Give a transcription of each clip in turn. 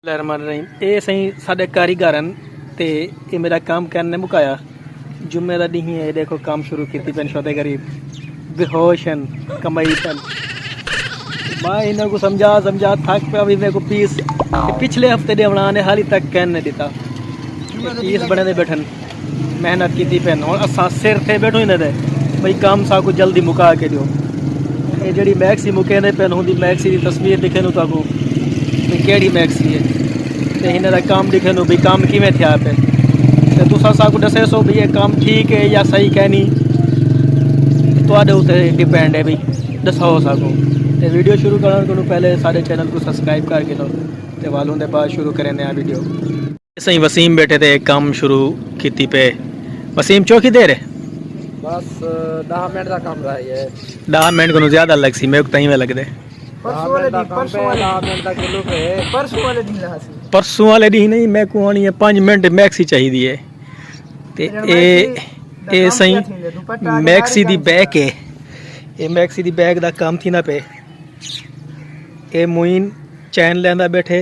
ये सही साढ़े कारीगर ते ये मेरा काम करने मुकाया जुम्मे का डी है। देखो काम शुरू की पेन शोदे गरीब बेहोश कमाई पेन मैं इन्हों को समझा थक पे अभी मेरे को पीस पिछले हफ्ते दे बनाने हाली तक कहने देता पीस बने दे बैठन मेहनत की पेन और असा सिर थे बैठो इन्हें दे भाई काम सा को जल्दी मुका के दियो। ये जड़ी मैक्सी मुके ने पेन होंगी मैक्सी की तस्वीर दिखे नु ताको केड़ी मैक्सी है ते इन्हें दा काम दिखे नु भी काम किवें थिया पे ते तुसा सा को दसे सो भी ये काम ठीक है या सही कहनी तुहाडे उत्ते डिपेंड है भी दसाओ साको। ते वीडियो शुरू करने को पहले सारे चैनल को सब्सक्राइब करके लो ते वालों दे बाद शुरू करें नया वीडियो। सही वसीम बैठे थे काम शुरू की पे वसीम चौकी दे रहे बस 10 मिनट का काम रहा है 10 मिनट को ज्यादा लग सी मेरे को तहीं में लग दे परसों वाले दी नहीं मैं को आनी है 5 मिनट मैक्सी चाहिए है ते ए सही मैक्सी दी बैक है ये मैक्सी दी बैग दा काम थी ना पे ए मोइन चैन लेंदा बैठे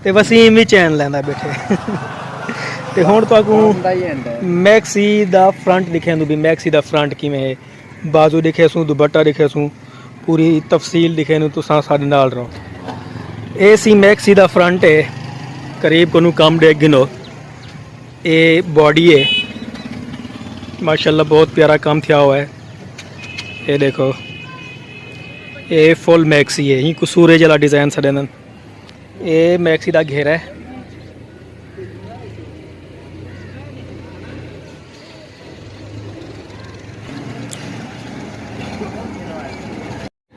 ते वसीम भी चैन लेंदा बैठे ते हुण ताकू मैक्सी दा फ्रंट दिखे भी मैक्सी दा फ्रंट किवें है बाजू दिखे सू दुपट्टा दिखे सू पूरी तफसील दिखे नु तुसां साडे नाल रहो। ए सी मैक्सी दा फ्रंट है करीब को कम डेग गिनो ए बॉडी है माशाल्लाह बहुत प्यारा काम थिया हुआ है। ये देखो ये फुल मैक्सी है यहीं को सूरज वाला डिज़ाइन सड़न ये मैक्सी का घेरा है।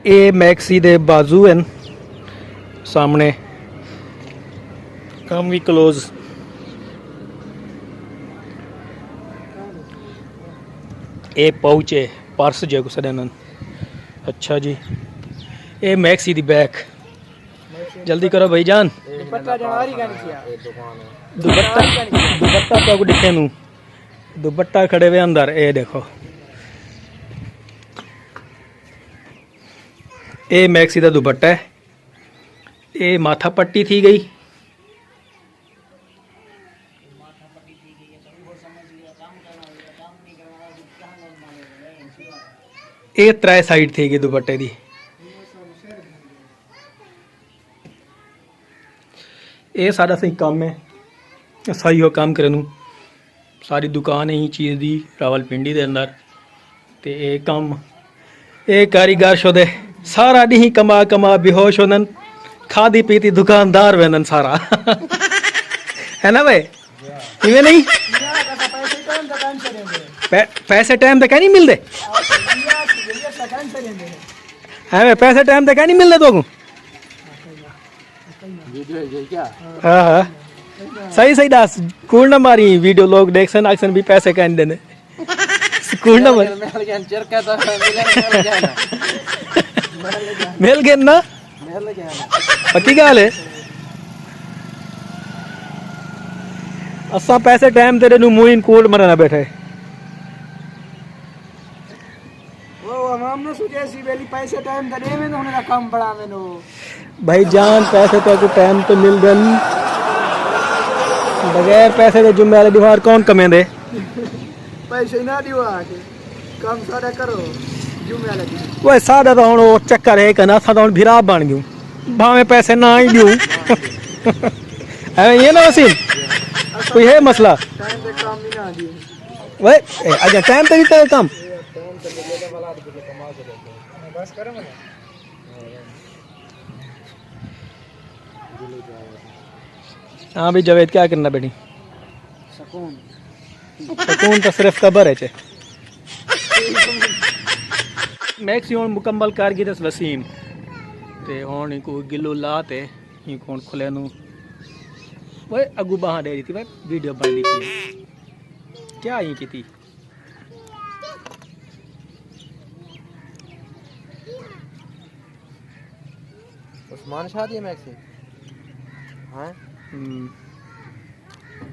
ये मैक्सी दे बाजू हैं सामने काम भी क्लोज ये पाउच है पर्स जो सड़न। अच्छा जी ये मैक्सी दी बैक जल्दी करो भाई जान दुपट्टा तो दिखे नू दुपट्टा खड़े हुए अंदर ये देखो ये मैक्सी का दुपट्टा है ये माथा पट्टी थी गई ये 3 साइड थी गई दुपट्टे दी। ये सारा सही काम है सही हो काम करे सारी दुकान है ही चीज़ दी रावलपिंडी दे अंदर ते ये काम ये कारीगर शोदे सारा डी कमा कमा बेहोश होनन खादी पीती दुकानदार वेनन सारा है ना भाई इवें नहीं पैसे टाइम तक नहीं मिलते है पैसे टाइम तक नहीं मिलते तो हाँ हाँ सही सही दास कूल ना मारी वीडियो लोग देखसन अक्सन भी पैसे कह देने कूल ना मारी मिल गए ना पक्की गल है असा पैसे टाइम तेरे नु मुइन कूल मरना बैठे पैसे टाइम काम बड़ा भाई जान पैसे तो टाइम तो मिल गन बगैर पैसे के जुम्मे वाले दीवार कौन कमे दे पैसे ना दिवा काम सारा करो जुम्मे वाले वो सादा तो हुण चक्कर है कना सा तो भिरा बन गयो भावे पैसे ना ही दियो ये ना वसीम कोई है मसला टाइम पे काम नहीं ना दियो वे अच्छा टाइम पे भी काम बस करो ना हाँ भाई जवेद क्या करना बेटी सुकून तो सिर्फ कबर है मैक्सी हुण मुकम्मल कर गई दस वसीम ते हुण को गिलो ला ते कौन खुले नू वो अगू बाह दे रही थी भाई वीडियो बन दी थी क्या ही की थी उस्मान शाह दी मैक्सी हाँ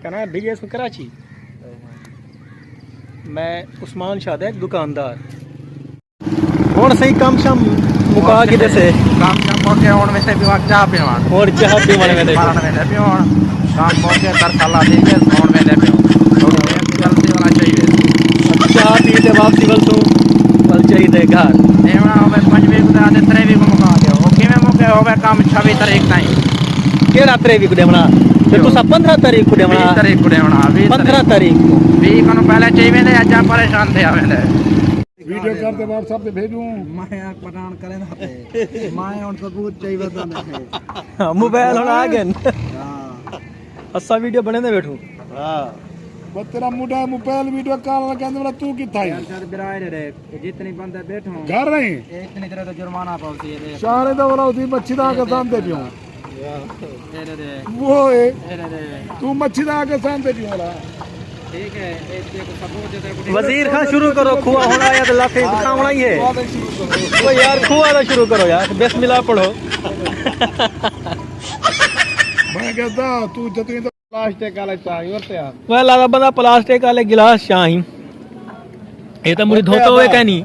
कहना बीएस में कराची मैं उस्मान शाह दुकानदार हुण सही काम शाम मुका के दसे काम मौके होने में भी वक्त चाह पियो और चाह पीवण वेंदे पियो। मारण में पियो काम मौके कर साला दे के सोण में पियो थोड़ी जल्दी वाला चाहिए चाह पी के वापसी वल तू वल चाहिए घर एवं होवे 5 वीक दा ते 3 वीक मुका दियो ओके में मौके होवे काम 26 तारीख ताईं केड़ा 3 वीक देवना ते तुसा 15 तारीख को देवना 20 तारीख को देवना 15 तारीख को 20 को पहले चाहिए थे आज परेशान थे आवेंदे वीडियो करते व्हाट्सएप पे भेजूं मैं पठान करे ना पे मैं उन सबूत चाहिए था नहीं मोबाइल होना आ गए हां असा वीडियो बने दे बैठू हां बस तेरा मुंडा मोबाइल वीडियो कॉल कहंदे वाला तू किथा है यार बिराए रे जितनी बंदे बैठो घर नहीं इतनी तरह तो जुर्माना पाउसी रे शारे दा वाला उसी मच्छी दा के सामने पियो रे रे वो है रे तू मच्छी दा के सामने पियो वाला ठीक है एक को सबूत दे वजीर खान शुरू करो खुआ होना आया तो लाखे दिखावना ही है ओ यार खुआ तो शुरू करो यार बिस्मिल्लाह पढ़ो मैं कहता तू जतनी तो प्लास्टिक वाला चाहिए और यार वह लादा बंदा प्लास्टिक वाले गिलास चाही ये तो मुझे धोता हुए कहनी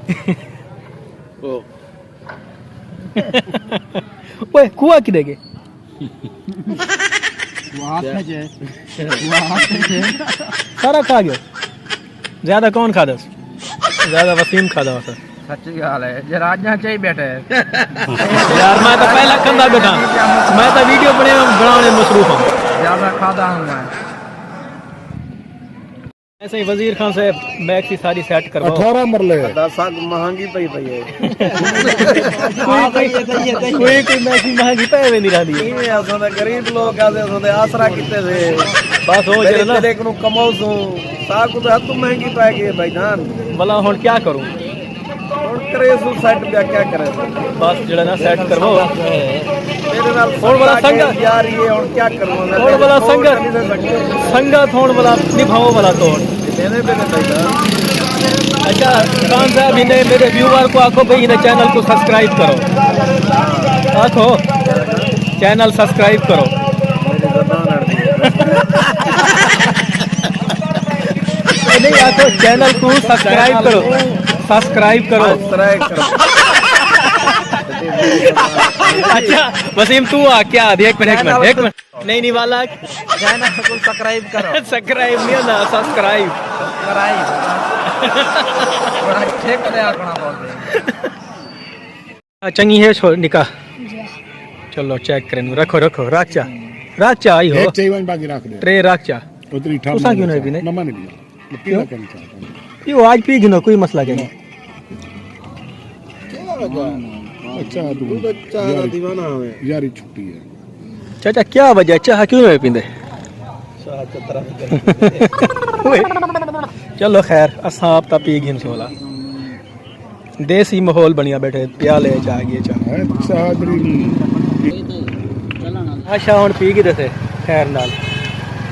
ओए खुआ की देगे हाथ में जे हाथ में जे सारा खा गया ज्यादा कौन खाता ज्यादा वसीम खाता सर सच्ची गाल है जे राजा चाहिए बैठे यार मैं तो पहला कंधा बैठा मैं तो वीडियो बनाने में मसरूफ हूँ ज्यादा खाता हूं मैं ऐसे ही वजीर खान से बैग की सारी सेट करवाओ 18 मरले महंगी पई है कोई मैसी महंगी पे नहीं रही ये असो ते गरीब लोग आसे असो ते आसरा किते थे बस हो मेरे जाए ना देख नु कमाऊ सो साकु तो हद महंगी पै गई भाईजान भला हुन क्या करूं और करे सो सेट क्या करे बस जड़ा ना सेट करवाओ मेरे नाल और बड़ा संगत यार ये और क्या करूं मैं और बड़ा संगत होने वाला निभाओ वाला तोड़ देने पे भाईजान अच्छा खान साहब इन्हें मेरे व्यूअर को आखो भाई इन्हें चैनल को सब्सक्राइब करो आखो चैनल सब्सक्राइब करो नहीं आखो चैनल को सब्सक्राइब करो सब्सक्राइब करो अच्छा वसीम तू आ क्या एक मिनट नहीं वाला चैनल को सब्सक्राइब करो सब्सक्राइब नहीं ना सब्सक्राइब बड़ा ठीक है आकड़ा बोलते चंगी है छोड़ निकाह चलो चेक करें रखो रख चा आई हो एक चाहिए बाकी रख दे ट्रे रख चा उतनी ठाम तुसा क्यों नहीं पीने नमन नहीं लिया पीना करना चाहता हूं यो आज पी गिनो कोई मसला क्या नहीं अच्छा तू चाह दीवाना है यारी छुट्टी है चाचा क्या वजह चाह क्यों नहीं पींदे चलो खैर असा आप ता पी गिन सोला देसी माहौल बनिया बैठे प्याले चाह गए चाह अच्छा दरी अच्छा हुन पी गए थे खैर नाल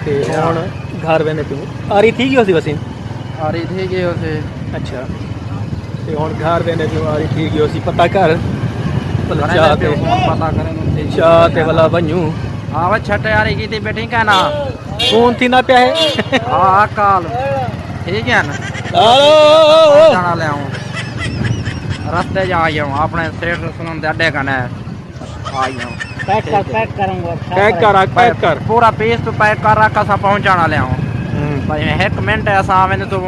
ते हुन घर वेने पीऊं आ रही थी कि वसीम आ रही थी कि उसे अच्छा ते हुन घर वेने पीऊं आ रही थी कि पता कर चाह ते पता करें चाह ते वाला बनूं हाँ वह छठे यारी की थी बैठी क्या ना कौन थी ना प्या है हाँ काल ठीक है ना हेलो जाना ले आऊँ रास्ते जा आई हूँ अपने सेठ सुनन दे अड्डे कने आई हूँ पैक कर पूरा पीस तो पैक कर रखा सा पहुँचाना ले आऊँ भाई 1 मिनट ऐसा आवे तो